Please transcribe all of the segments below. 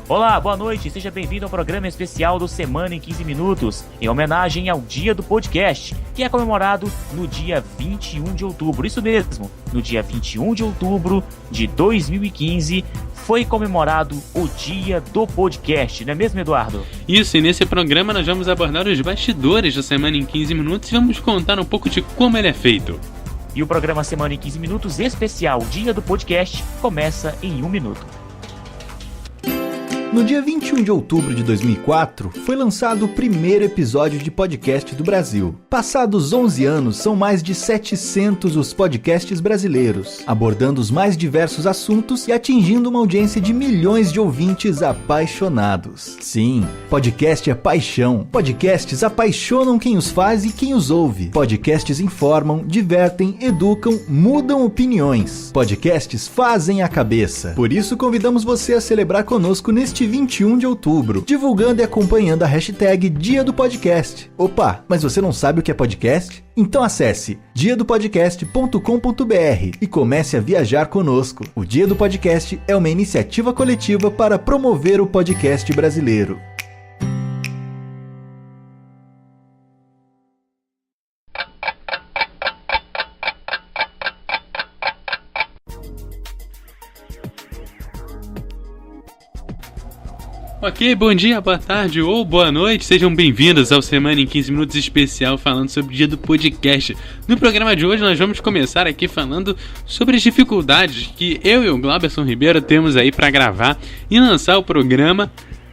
Olá, boa noite, seja bem-vindo ao programa especial do Semana em 15 Minutos, em homenagem ao Dia do Podcast, que é comemorado no dia 21 de outubro. Isso mesmo, no dia 21 de outubro de 2015, foi comemorado o Dia do Podcast, não é mesmo, Eduardo? Isso, e nesse programa nós vamos abordar os bastidores do Semana em 15 Minutos e vamos contar um pouco de como ele é feito. E o programa Semana em 15 Minutos especial Dia do Podcast começa em 1 minuto. No dia 21 de outubro de 2004, foi lançado o primeiro episódio de podcast do Brasil. Passados 11 anos, são mais de 700 os podcasts brasileiros, abordando os mais diversos assuntos e atingindo uma audiência de milhões de ouvintes apaixonados. Sim, podcast é paixão. Podcasts apaixonam quem os faz e quem os ouve. Podcasts informam, divertem, educam, mudam opiniões. Podcasts fazem a cabeça. Por isso, convidamos você a celebrar conosco neste 21 de outubro, divulgando e acompanhando a hashtag Dia do Podcast. Opa, mas você não sabe o que é podcast? Então acesse diadopodcast.com.br e comece a viajar conosco. O Dia do Podcast é uma iniciativa coletiva para promover o podcast brasileiro. Ok, bom dia, boa tarde ou boa noite, sejam bem-vindos ao Semana em 15 Minutos especial falando sobre o Dia do Podcast. No programa de hoje nós vamos começar aqui falando sobre as dificuldades que eu e o Glauberson Ribeiro temos aí para gravar e lançar o programa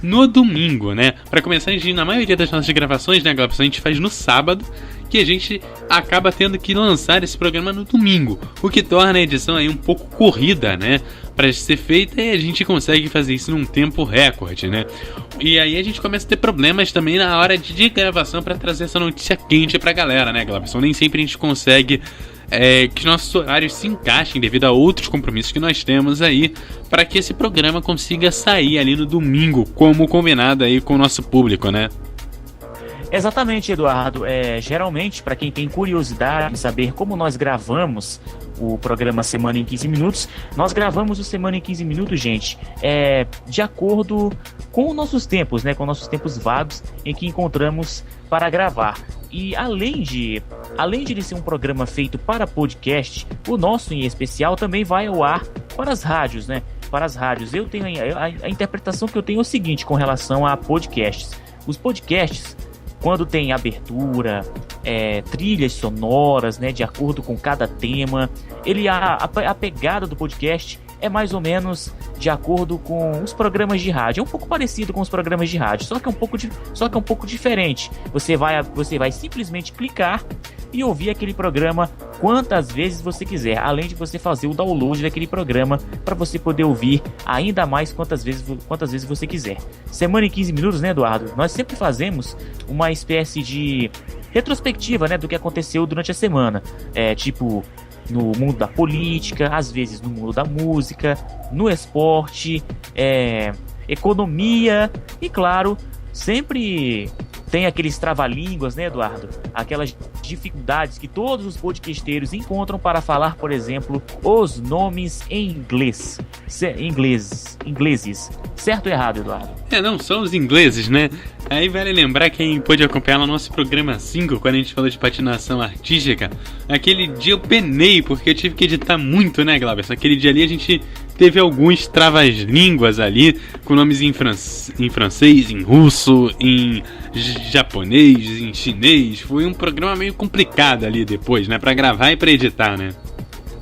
no domingo, né? Para começar, na maioria das nossas gravações, né, Glauberson, a gente faz no sábado, que a gente acaba tendo que lançar esse programa no domingo, o que torna a edição aí um pouco corrida, né, para ser feita, e a gente consegue fazer isso num tempo recorde, né? E aí a gente começa a ter problemas também na hora de gravação para trazer essa notícia quente pra galera, né, Glauberson? Nem sempre a gente consegue que nossos horários se encaixem devido a outros compromissos que nós temos aí, para que esse programa consiga sair ali no domingo, como combinado aí com o nosso público, né? Exatamente, Eduardo. Geralmente, para quem tem curiosidade em saber como nós gravamos o programa Semana em 15 Minutos, nós gravamos o Semana em 15 Minutos, gente, de acordo com os nossos tempos, né, com nossos tempos vagos em que encontramos para gravar. E além de ele ser um programa feito para podcast, o nosso em especial também vai ao ar para as rádios, né? Para as rádios. Eu tenho a interpretação que eu tenho é o seguinte com relação a podcasts. Os podcasts, quando tem abertura, trilhas sonoras, né, de acordo com cada tema, a pegada do podcast é mais ou menos de acordo com os programas de rádio. É um pouco parecido com os programas de rádio, só que é um pouco diferente. Você vai simplesmente clicar e ouvir aquele programa quantas vezes você quiser, além de você fazer o download daquele programa para você poder ouvir ainda mais quantas vezes você quiser. Semana em 15 minutos, né, Eduardo? Nós sempre fazemos uma espécie de retrospectiva, né, do que aconteceu durante a semana. Tipo, no mundo da política, às vezes no mundo da música, no esporte, economia e, claro, sempre tem aqueles trava-línguas, né, Eduardo? Aquelas dificuldades que todos os podcasteiros encontram para falar, por exemplo, os nomes em ingleses. Certo ou errado, Eduardo? Não são os ingleses, né? Aí vale lembrar quem pôde acompanhar no nosso programa 5, quando a gente falou de patinação artística. Aquele dia eu penei, porque eu tive que editar muito, né, Glauber? Aquele dia ali a gente teve alguns travas-línguas ali, com nomes em francês, em russo, em japonês, em chinês. Foi um programa meio complicado ali depois, né, pra gravar e pra editar, né?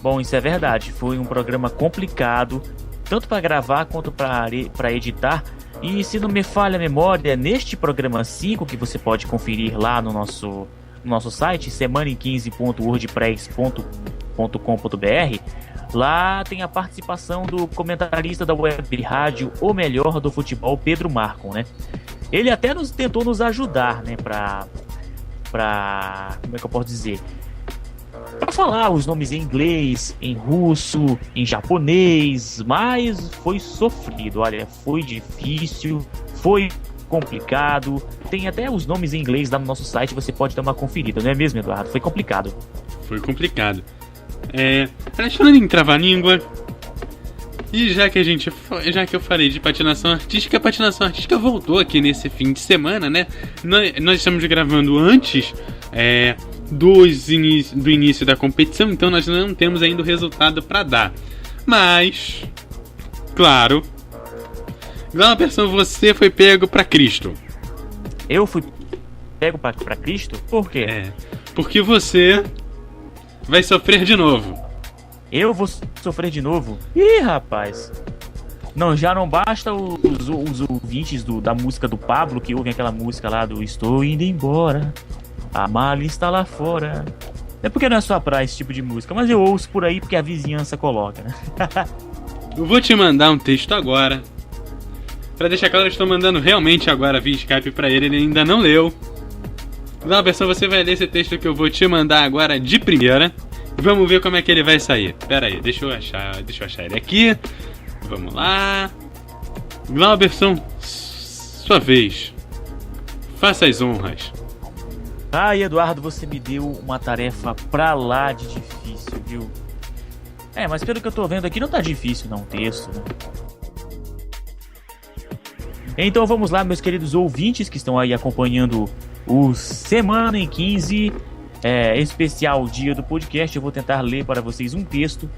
Bom, isso é verdade. Foi um programa complicado, tanto para gravar quanto para editar. E se não me falha a memória, neste programa 5, que você pode conferir lá no nosso site, semanaem15.wordpress.com.br, lá tem a participação do comentarista da web rádio O Melhor do Futebol, Pedro Marcon, né? Ele até tentou nos ajudar, né, pra como é que eu posso dizer? Para falar os nomes em inglês, em russo, em japonês, mas foi sofrido, olha, foi difícil, foi complicado. Tem até os nomes em inglês lá no nosso site, você pode dar uma conferida, não é mesmo, Eduardo? Foi complicado. Foi complicado. Falando em trava-língua, E já que eu falei de patinação artística, a patinação artística voltou aqui nesse fim de semana, né? Nós estamos gravando antes do início da competição, então nós não temos ainda o resultado para dar. Mas, claro, Glauberson, você foi pego pra Cristo. Eu fui pego pra Cristo? Por quê? Porque você vai sofrer de novo. Eu vou sofrer de novo? Ih, rapaz. Não, já não basta os ouvintes da música do Pablo, que ouvem aquela música lá do Estou indo embora, a mala está lá fora. É porque não é só pra esse tipo de música, mas eu ouço por aí porque a vizinhança coloca, né? Eu vou te mandar um texto agora. Pra deixar claro, eu estou mandando realmente agora via Skype pra ele ainda não leu. Glauberson, você vai ler esse texto que eu vou te mandar agora de primeira. Vamos ver como é que ele vai sair. Pera aí, deixa eu achar ele aqui. Vamos lá. Glauberson, sua vez. Faça as honras. Ai, Eduardo, você me deu uma tarefa pra lá de difícil, viu? Mas pelo que eu tô vendo aqui, não tá difícil não o texto, né? Então vamos lá, meus queridos ouvintes que estão aí acompanhando o Semana em 15, especial dia do podcast. Eu vou tentar ler para vocês um texto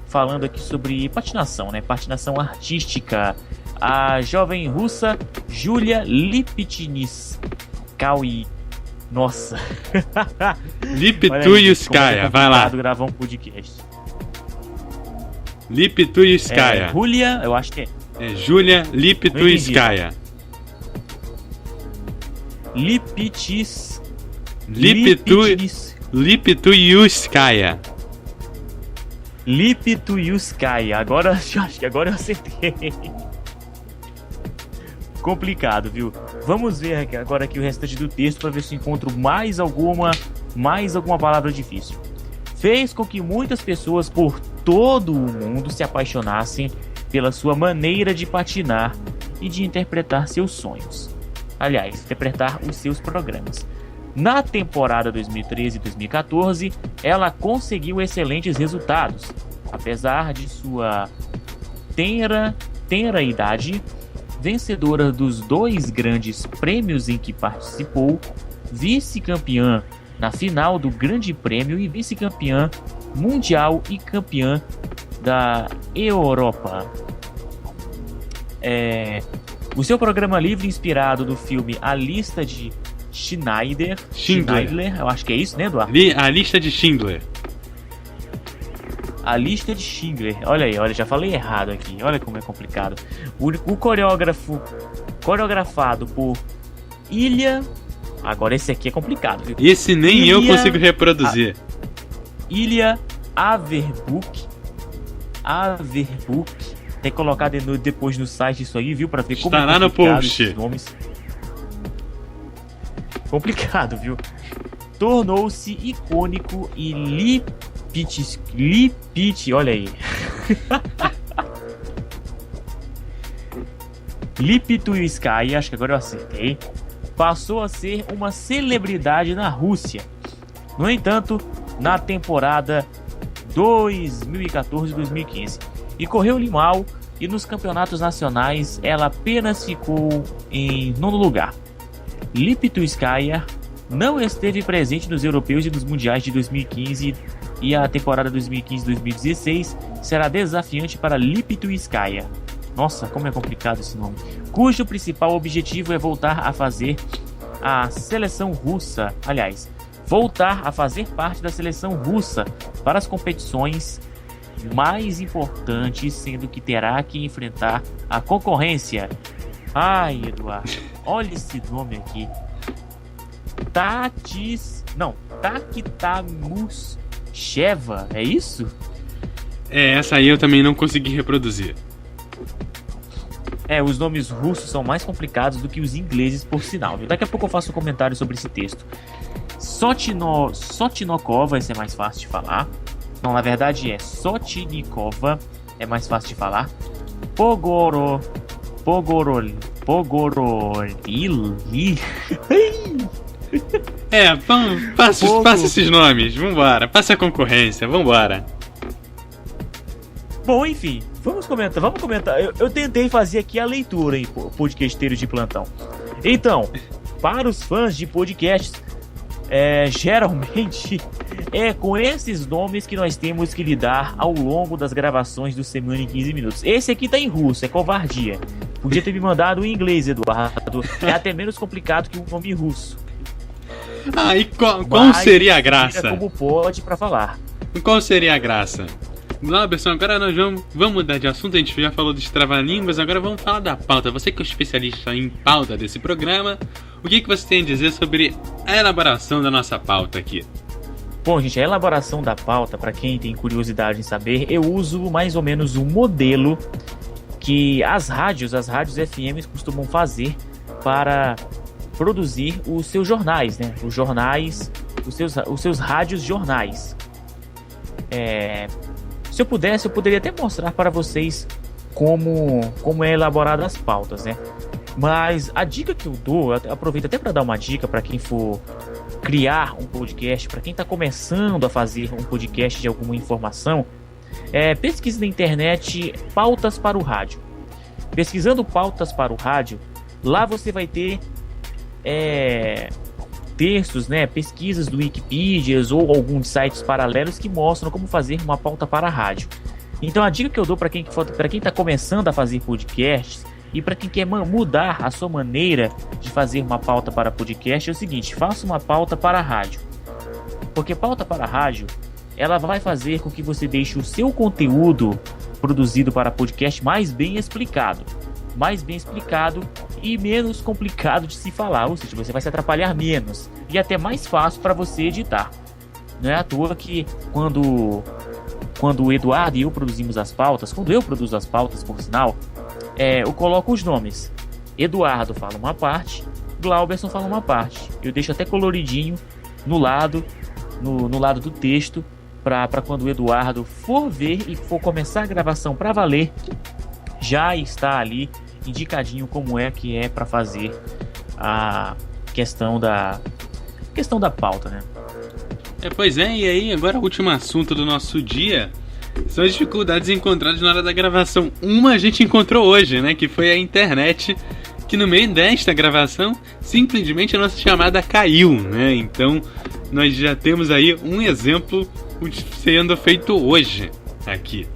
falando aqui sobre patinação, né? Patinação artística. A jovem russa Julia Lipetskaya. Nossa. Lipetskaya, vai lá. Gravar um podcast. Lipetskaya. Julia, eu acho que é. Julia Lipetskaya. Lipetskaya. Lipetskaya. Agora, acho que agora eu acertei. Complicado, viu? Vamos ver agora aqui o restante do texto para ver se encontro mais alguma palavra difícil. Fez com que muitas pessoas por todo o mundo se apaixonassem pela sua maneira de patinar e de interpretar seus sonhos. Aliás, interpretar os seus programas. Na temporada 2013 e 2014, ela conseguiu excelentes resultados. Apesar de sua tenra idade, vencedora dos 2 grandes prêmios em que participou, vice-campeã na final do Grande Prêmio e vice-campeã mundial e campeã da Europa. O seu programa livre, inspirado no filme A Lista de Schindler, eu acho que é isso, né, Eduardo? A Lista de Schindler. A Lista de Schindler. Olha, já falei errado aqui. Olha como é complicado. O coreografado por Ilya. Agora esse aqui é complicado, viu? Esse nem eu consigo reproduzir. Ilya Averbuch. Tem que colocar depois no site isso aí, viu? Pra ver como estará no post. Esses nomes. Complicado, viu? Tornou-se icônico e olha aí. Lipetskaya, acho que agora eu acertei. Passou a ser uma celebridade na Rússia. No entanto, na temporada 2014-2015, e correu-lhe mal, e nos campeonatos nacionais ela apenas ficou em 9º lugar. Lipetskaya não esteve presente nos europeus e nos mundiais de 2015, e a temporada 2015-2016 será desafiante para Lipetskaya. Nossa, como é complicado esse nome. Cujo principal objetivo é voltar a fazer parte da seleção russa para as competições mais importantes, sendo que terá que enfrentar a concorrência. Ai, Eduardo, olha esse nome aqui. Taktamusheva, é isso? Essa aí eu também não consegui reproduzir. Os nomes russos são mais complicados do que os ingleses, por sinal, viu? Daqui a pouco eu faço um comentário sobre esse texto. Sotinokova, esse é mais fácil de falar. Não, na verdade é Sotnikova, é mais fácil de falar. Pogoril. Passa esses nomes, vambora. Passa a concorrência, vambora. Bom, enfim, Vamos comentar. Eu tentei fazer aqui a leitura, hein, podcasteiro de plantão. Então, para os fãs de podcasts, geralmente é com esses nomes que nós temos que lidar ao longo das gravações do Semana em 15 Minutos. Esse aqui tá em russo, é covardia. Podia ter me mandado em inglês, Eduardo. É até menos complicado que um nome russo. Ah, e qual seria a graça? Como pode pra falar. Qual seria a graça? Glauberson, agora nós vamos mudar de assunto. A gente já falou dos trava-línguas, agora vamos falar da pauta. Você que é o especialista em pauta desse programa, o que você tem a dizer sobre a elaboração da nossa pauta aqui? Bom, gente, a elaboração da pauta, para quem tem curiosidade em saber, eu uso mais ou menos um modelo que as rádios FM costumam fazer para produzir os seus jornais, né? Os jornais, os seus rádios jornais. Se eu pudesse, eu poderia até mostrar para vocês como é elaborada as pautas, né? Mas a dica que eu dou, eu aproveito até para dar uma dica para quem for criar um podcast, para quem está começando a fazer um podcast de alguma informação, pesquise na internet pautas para o rádio. Pesquisando pautas para o rádio, lá você vai ter textos, né, pesquisas do Wikipedia ou alguns sites paralelos que mostram como fazer uma pauta para a rádio. Então a dica que eu dou para quem está começando a fazer podcasts e para quem quer mudar a sua maneira de fazer uma pauta para podcast é o seguinte: faça uma pauta para a rádio. Porque pauta para a rádio, ela vai fazer com que você deixe o seu conteúdo produzido para podcast mais bem explicado e menos complicado de se falar, ou seja, você vai se atrapalhar menos e até mais fácil para você editar. Não é à toa que quando o Eduardo e eu produzimos as pautas, quando eu produzo as pautas, por sinal, eu coloco os nomes. Eduardo fala uma parte, Glauberson fala uma parte. Eu deixo até coloridinho no lado do texto para quando o Eduardo for ver e for começar a gravação para valer, já está ali indicadinho como é que é para fazer a questão da pauta, né? Pois é, e aí agora o último assunto do nosso dia são as dificuldades encontradas na hora da gravação. Uma a gente encontrou hoje, né, que foi a internet, que no meio desta gravação simplesmente a nossa chamada caiu, né? Então nós já temos aí um exemplo sendo feito hoje aqui.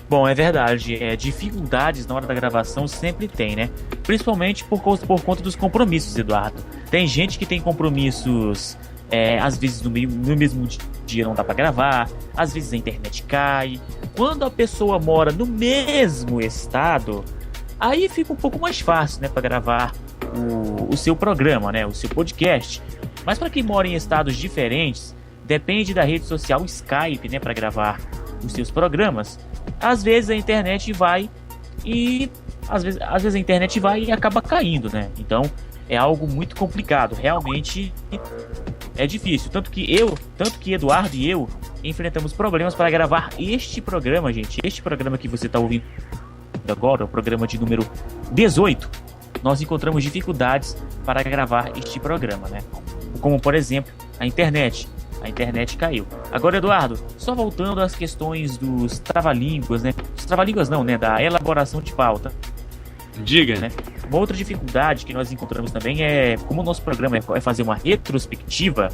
Bom, é verdade, dificuldades na hora da gravação sempre tem, né? Principalmente por conta dos compromissos, Eduardo. Tem gente que tem compromissos, às vezes no mesmo dia não dá pra gravar, às vezes a internet cai. Quando a pessoa mora no mesmo estado, aí fica um pouco mais fácil, né, pra gravar o seu programa, né, o seu podcast. Mas para quem mora em estados diferentes, depende da rede social Skype, né, pra gravar os seus programas. Às vezes a internet vai e às vezes a internet vai e acaba caindo, né? Então é algo muito complicado, realmente é difícil. Tanto que Eduardo e eu enfrentamos problemas para gravar este programa, gente. Este programa que você está ouvindo agora, o programa de número 18, nós encontramos dificuldades para gravar este programa, né? Como, por exemplo, a internet. A internet caiu. Agora, Eduardo, só voltando às questões dos trava-línguas, né? Os trava-línguas não, né? Da elaboração de pauta. Diga. Né? Uma outra dificuldade que nós encontramos também como o nosso programa é fazer uma retrospectiva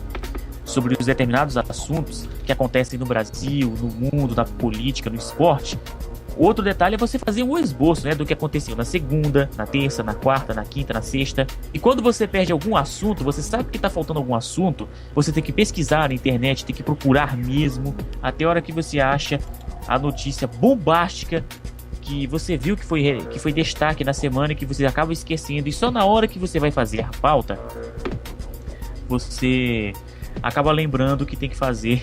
sobre os determinados assuntos que acontecem no Brasil, no mundo, na política, no esporte. Outro detalhe é você fazer um esboço, né, do que aconteceu na segunda, na terça, na quarta, na quinta, na sexta. E quando você perde algum assunto, você sabe que está faltando algum assunto, você tem que pesquisar na internet, tem que procurar mesmo, até a hora que você acha a notícia bombástica que você viu que foi destaque na semana e que você acaba esquecendo. E só na hora que você vai fazer a pauta, você acaba lembrando que tem que fazer,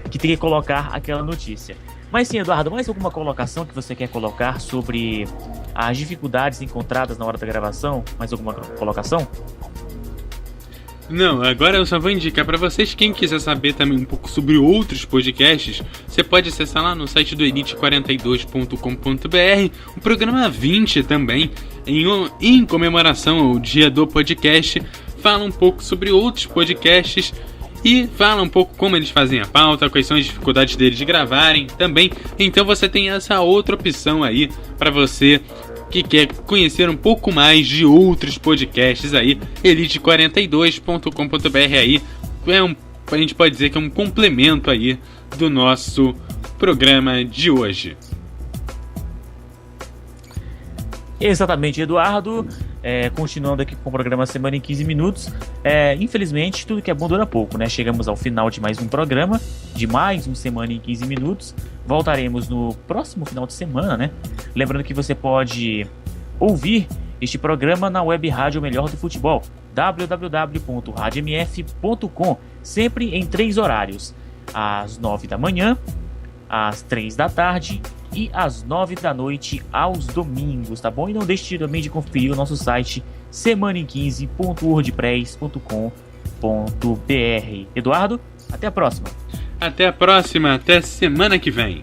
que tem que colocar aquela notícia. Mas sim, Eduardo, mais alguma colocação que você quer colocar sobre as dificuldades encontradas na hora da gravação? Mais alguma colocação? Não, agora eu só vou indicar para vocês, quem quiser saber também um pouco sobre outros podcasts, você pode acessar lá no site do elite42.com.br, o programa 20 também, em comemoração ao dia do podcast, fala um pouco sobre outros podcasts e fala um pouco como eles fazem a pauta, quais são as dificuldades deles de gravarem também. Então você tem essa outra opção aí para você que quer conhecer um pouco mais de outros podcasts aí. elite42.com.br aí a gente pode dizer que é um complemento aí do nosso programa de hoje. Exatamente, Eduardo. Continuando aqui com o programa Semana em 15 Minutos. Infelizmente, tudo que é bom dura pouco, né? Chegamos ao final de mais um programa, de mais um Semana em 15 Minutos. Voltaremos no próximo final de semana, né? Lembrando que você pode ouvir este programa na web rádio Melhor do Futebol, www.radiomf.com, sempre em 3 horários: às 9 da manhã, às 3 da tarde e às 9 da noite aos domingos, tá bom? E não deixe também de conferir o nosso site semanaem15.wordpress.com.br. Eduardo, até a próxima. Até a próxima, até semana que vem.